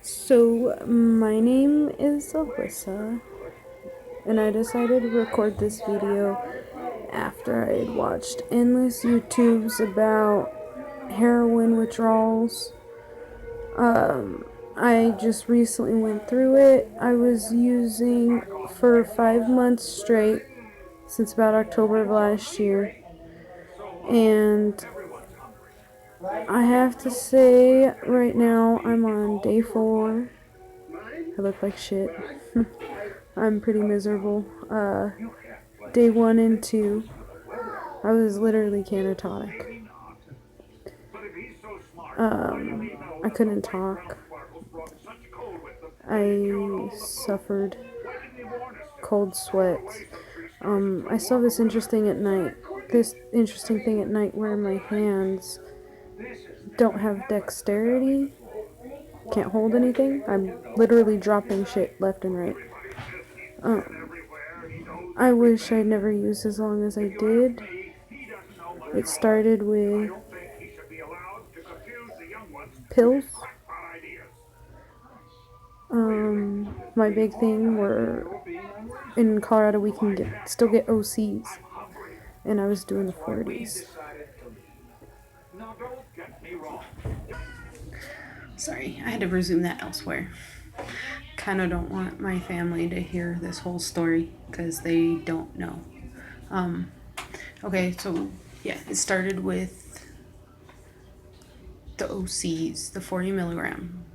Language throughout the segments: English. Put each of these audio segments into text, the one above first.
So, my name is Alyssa, and I decided to record this video after I had watched endless YouTubes about heroin withdrawals. I just recently went through it. I was using for 5 months straight since about October of last year, and I have to say, right now I'm on day 4. I look like shit. I'm pretty miserable. Day 1 and 2, I was literally catatonic. I couldn't talk. I suffered cold sweats. I saw this interesting thing at night where my hands don't have dexterity, can't hold anything. I'm literally dropping shit left and right. I wish I'd never used as long as I did. It started with pills. My big thing were in Colorado we can still get OCs, and I was doing the 40s. Sorry, I had to resume that elsewhere. Kind of don't want my family to hear this whole story because they don't know. Okay, so yeah, it started with the OCs, the 40 milligram,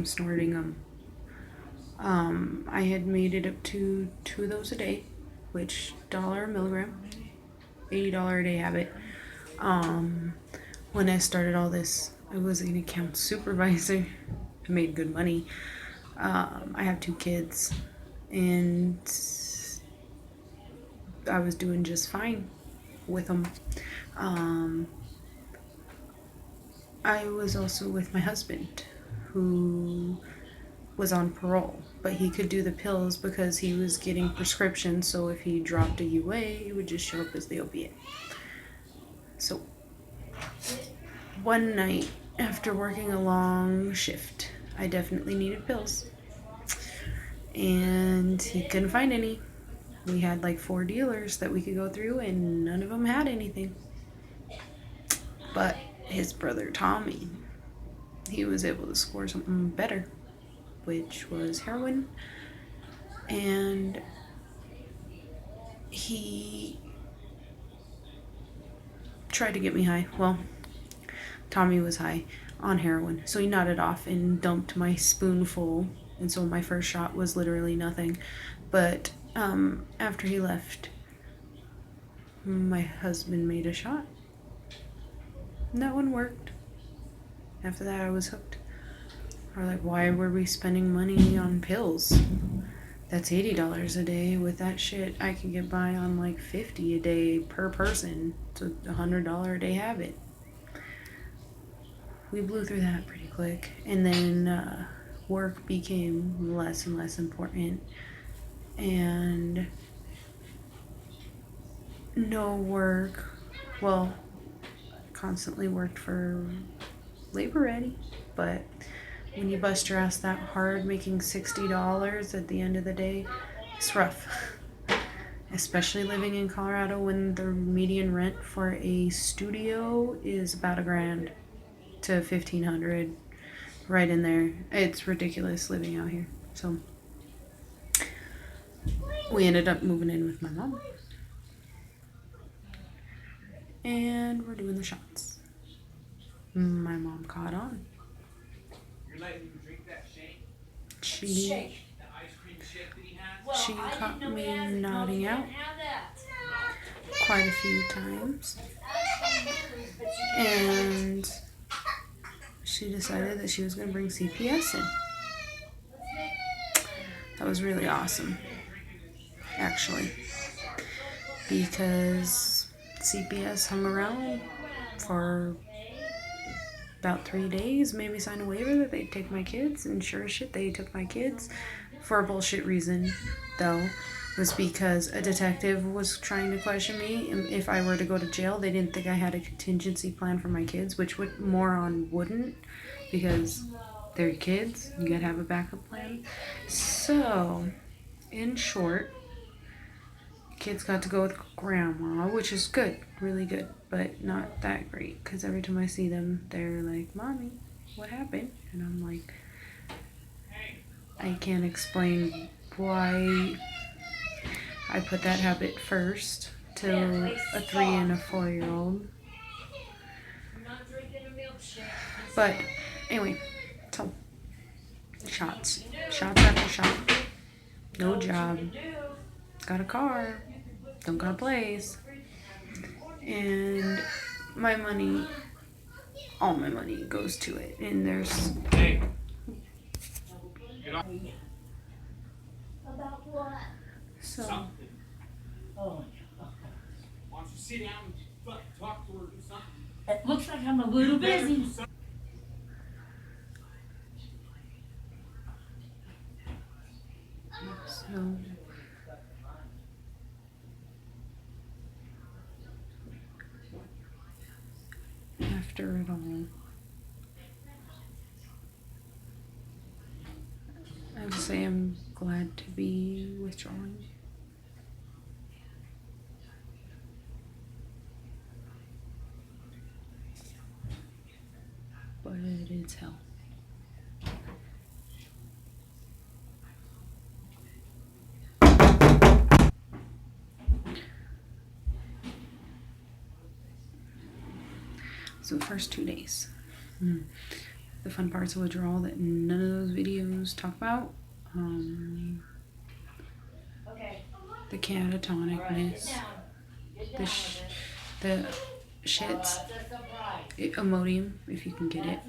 snorting them. I had made it up to 2 of those a day, which $1 a milligram, $80 a day habit. When I started all this, I was an account supervisor. I made good money. I have 2 kids, and I was doing just fine with them. I was also with my husband, who was on parole, but he could do the pills because he was getting prescriptions, so if he dropped a UA, it would just show up as the opiate. So, one night, after working a long shift, I definitely needed pills, and he couldn't find any. We had like 4 dealers that we could go through, and none of them had anything. But his brother Tommy, he was able to score something better, which was heroin. And he tried to get me high. Well, Tommy was high on heroin, so he nodded off and dumped my spoonful, and so my first shot was literally nothing. But after he left, my husband made a shot, and that one worked. After that, I was hooked. Or like, why were we spending money on pills? That's $80 a day. With that shit, I could get by on like $50 a day per person. It's a $100 a day habit. We blew through that pretty quick. And then work became less and less important. And no work. Well, constantly worked for Labor Ready, but when you bust your ass that hard, making $60 at the end of the day, it's rough. Especially living in Colorado when the median rent for a studio is about $1,000 to $1,500, right in there. It's ridiculous living out here. So we ended up moving in with my mom, and we're doing the shots. My mom caught on. She caught me nodding out quite a few times, and she decided that she was going to bring CPS in. That was really awesome, actually, because CPS hung around for about 3 days, made me sign a waiver that they'd take my kids, and sure as shit, they took my kids for a bullshit reason, though. was because a detective was trying to question me. And if I were to go to jail, they didn't think I had a contingency plan for my kids, which would moron wouldn't, because they're kids. You gotta have a backup plan. So, in short, kids got to go with grandma, which is good, really good, but not that great. Because every time I see them, they're like, "Mommy, what happened?" And I'm like, I can't explain why I put that habit first to a 3 and a 4-year-old. But anyway, so shots after shot. No job. Got a car. Don't got a place. And my money, all my money goes to it. And there's... So... Why don't you sit down and talk to her or do something? It looks like I'm a little busy. So... After it all, I would say I'm glad to be withdrawing. But it's hell. So the first 2 days. The fun parts of withdrawal that none of those videos talk about. The catatonicness. The shits. Imodium, if you can get it.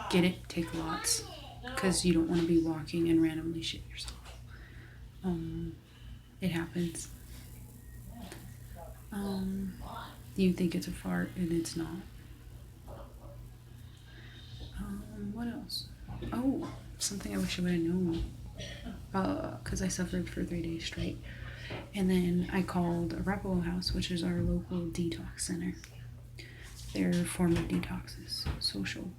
Get it, take lots. Because you don't want to be walking and randomly shit yourself. It happens. You think it's a fart and it's not. What else? Oh, something I wish I would have known. Because I suffered for 3 days straight. And then I called Arapahoe House, which is our local detox center. Their form of detox is social